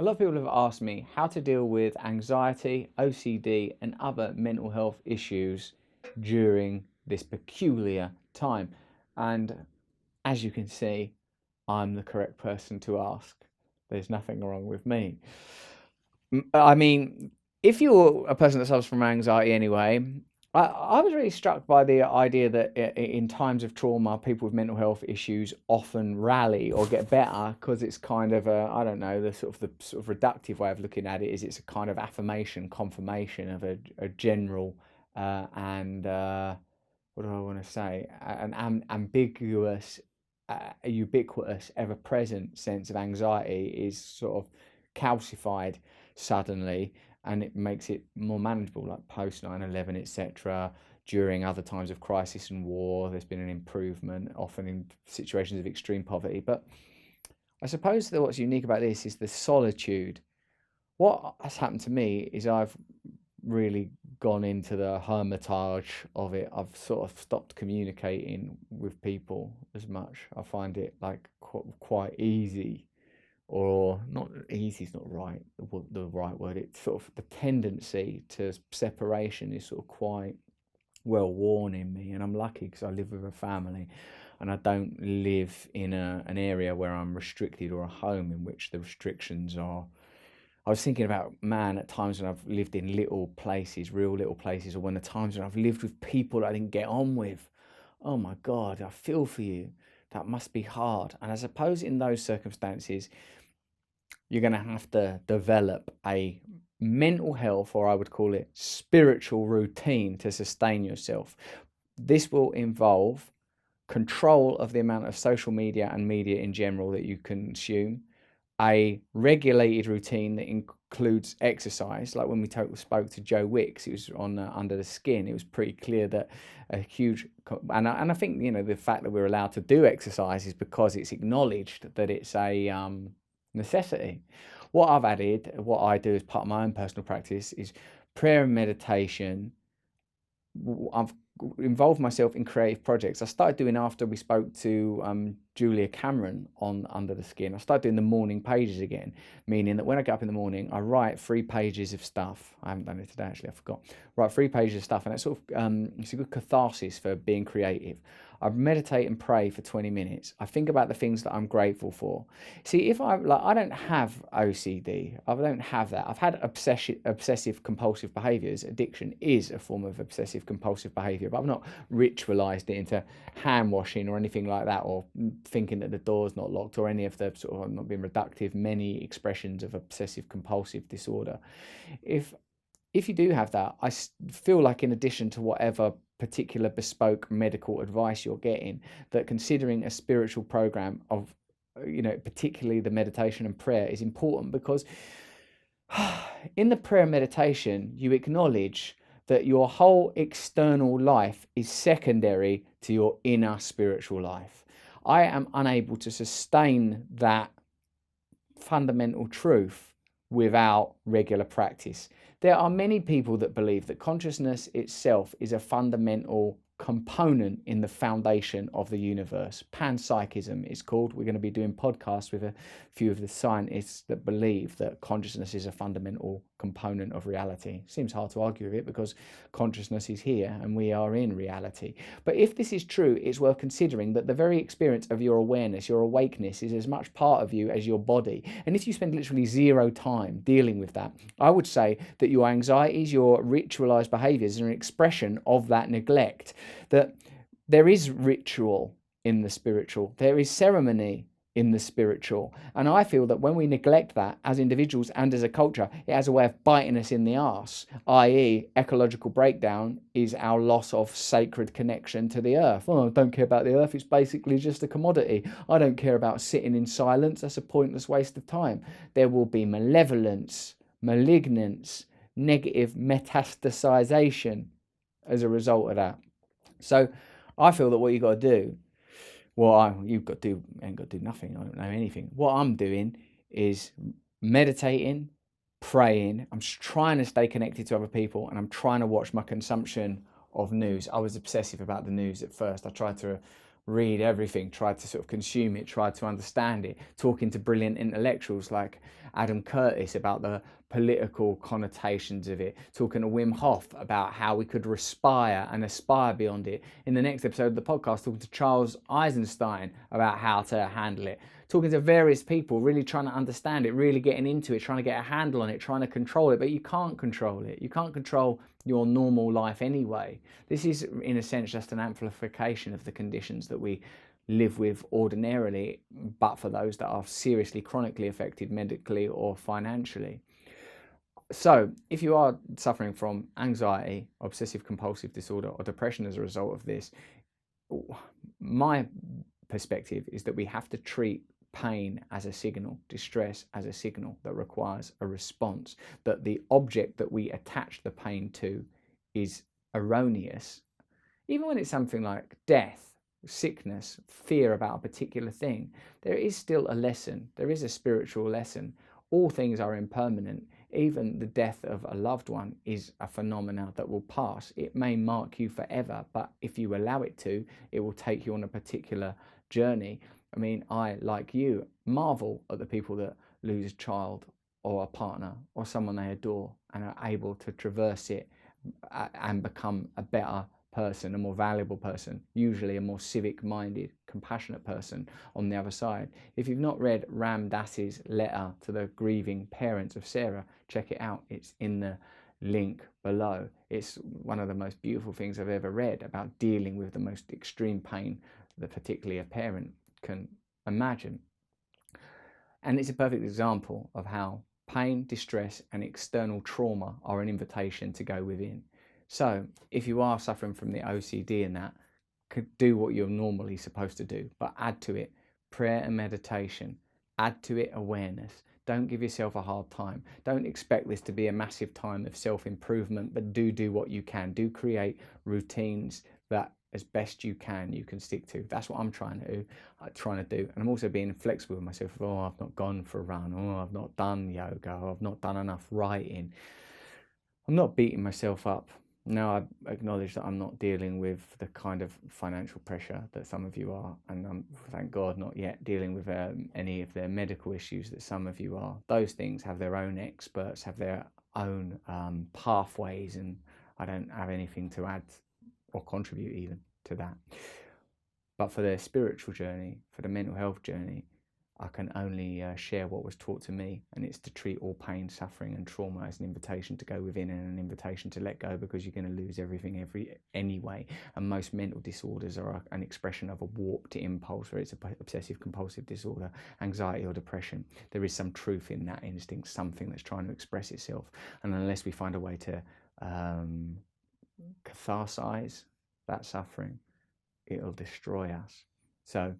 A lot of people have asked me how to deal with anxiety, OCD, and other mental health issues during this peculiar time. And as you can see, I'm the correct person to ask. There's nothing wrong with me. I mean, if you're a person that suffers from anxiety anyway, I was really struck by the idea that in times of trauma, people with mental health issues often rally or get better because it's kind of a, I don't know, the sort of reductive way of looking at it is it's a kind of affirmation, confirmation of a general and what do I want to say, an ambiguous, ubiquitous, ever-present sense of anxiety is sort of calcified suddenly, and it makes it more manageable, like post 9/11, etc. During other times of crisis and war, there's been an improvement, often in situations of extreme poverty. But I suppose that what's unique about this is the solitude. What has happened to me is I've really gone into the hermitage of it. I've sort of stopped communicating with people as much. I find it like quite easy, or not easy is not right the right word. It's sort of the tendency to separation is sort of quite well worn in me, and I'm lucky because I live with a family and I don't live in an area where I'm restricted, or a home in which the restrictions are. I was thinking about, man, at times when I've lived in little places, real little places, or when the times when I've lived with people that I didn't get on with. Oh my God, I feel for you. That must be hard. And I suppose in those circumstances, you're going to have to develop a mental health, or I would call it spiritual routine, to sustain yourself. This will involve control of the amount of social media and media in general that you consume, a regulated routine that includes exercise. Like when we spoke to Joe Wicks, it was on Under the Skin, it was pretty clear that a huge, and I think, the fact that we're allowed to do exercise is because it's acknowledged that it's a necessity. What I've added, what I do as part of my own personal practice, is prayer and meditation. I've involved myself in creative projects. I started doing, after we spoke to Julia Cameron on Under the Skin, I started doing the morning pages again, meaning that when I get up in the morning, I write 3 pages of stuff. I haven't done it today, actually, I forgot. Write 3 pages of stuff, and it's sort of it's a good catharsis for being creative. I meditate and pray for 20 minutes. I think about the things that I'm grateful for. See, if I don't have OCD, I don't have that. I've had obsessive compulsive behaviors. Addiction is a form of obsessive compulsive behavior, but I've not ritualized it into hand washing or anything like that, or thinking that the door's not locked, or any of the sort of, I'm not being reductive, many expressions of obsessive compulsive disorder. If you do have that, I feel like, in addition to whatever particular bespoke medical advice you're getting, that considering a spiritual program of, particularly the meditation and prayer, is important, because in the prayer and meditation, you acknowledge that your whole external life is secondary to your inner spiritual life. I am unable to sustain that fundamental truth without regular practice. There are many people that believe that consciousness itself is a fundamental component in the foundation of the universe. Panpsychism is called. We're going to be doing podcasts with a few of the scientists that believe that consciousness is a fundamental component of reality. Seems hard to argue with it, because consciousness is here and we are in reality. But if this is true, it's worth considering that the very experience of your awareness, your awakeness, is as much part of you as your body. And if you spend literally 0 time dealing with that, I would say that your anxieties, your ritualized behaviors, are an expression of that neglect. That there is ritual in the spiritual, there is ceremony in the spiritual, and I feel that when we neglect that as individuals and as a culture, it has a way of biting us in the arse, i.e. ecological breakdown is our loss of sacred connection to the earth. Oh, I don't care about the earth, it's basically just a commodity. I don't care about sitting in silence, that's a pointless waste of time. There will be malevolence, malignance, negative metastasization as a result of that. So I feel that what you've got to do, you've got to do, ain't got to do nothing, I don't know anything. What I'm doing is meditating, praying. I'm trying to stay connected to other people, and I'm trying to watch my consumption of news. I was obsessive about the news at first. I tried to read everything, tried to sort of consume it, tried to understand it, talking to brilliant intellectuals like Adam Curtis about the political connotations of it, talking to Wim Hof about how we could respire and aspire beyond it. In the next episode of the podcast, talking to Charles Eisenstein about how to handle it, talking to various people, really trying to understand it, really getting into it, trying to get a handle on it, trying to control it, but you can't control it. You can't control your normal life anyway. This is, in a sense, just an amplification of the conditions that we live with ordinarily, but for those that are seriously chronically affected medically or financially. So if you are suffering from anxiety, obsessive compulsive disorder, or depression as a result of this, my perspective is that we have to treat pain as a signal, distress as a signal that requires a response, that the object that we attach the pain to is erroneous. Even when it's something like death, sickness, fear about a particular thing, there is still a lesson. There is a spiritual lesson. All things are impermanent. Even the death of a loved one is a phenomenon that will pass. It may mark you forever, but if you allow it to, it will take you on a particular journey. I mean, I, like you, marvel at the people that lose a child or a partner or someone they adore and are able to traverse it and become a better person, a more valuable person, usually a more civic-minded, compassionate person on the other side. If you've not read Ram Dass's letter to the grieving parents of Sarah, check it out. It's in the link below. It's one of the most beautiful things I've ever read about dealing with the most extreme pain that particularly a parent can imagine. And it's a perfect example of how pain, distress, and external trauma are an invitation to go within. So if you are suffering from the OCD and that, could do what you're normally supposed to do, but add to it prayer and meditation, add to it awareness. Don't give yourself a hard time. Don't expect this to be a massive time of self-improvement, but do what you can. Do create routines that as best you can stick to. That's what I'm trying to do. And I'm also being flexible with myself. Oh, I've not gone for a run. Oh, I've not done yoga. I've not done enough writing. I'm not beating myself up. Now I acknowledge that I'm not dealing with the kind of financial pressure that some of you are, and I'm, thank God, not yet dealing with any of the medical issues that some of you are. Those things have their own experts, have their own pathways, and I don't have anything to add or contribute even to that. But for the spiritual journey, for the mental health journey, I can only share what was taught to me, and it's to treat all pain, suffering and trauma as an invitation to go within and an invitation to let go, because you're going to lose everything anyway. And most mental disorders are an expression of a warped impulse, whether it's obsessive compulsive disorder, anxiety or depression. There is some truth in that instinct, something that's trying to express itself. And unless we find a way to catharsize that suffering, it'll destroy us. So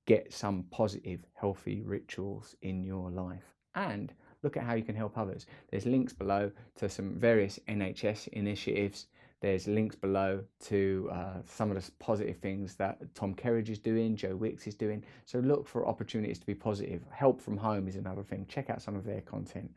get some positive, healthy rituals in your life and look at how you can help others. There's links below to some various NHS initiatives. There's links below to some of the positive things that Tom Kerridge is doing, Joe Wicks is doing. So look for opportunities to be positive. Help from Home is another thing. Check out some of their content.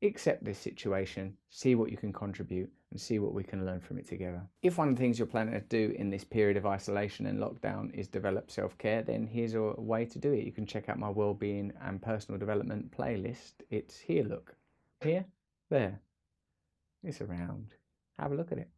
Accept this situation, see what you can contribute, and see what we can learn from it together. If one of the things you're planning to do in this period of isolation and lockdown is develop self-care, then here's a way to do it. You can check out my wellbeing and personal development playlist. It's here, look. Here, there. It's around. Have a look at it.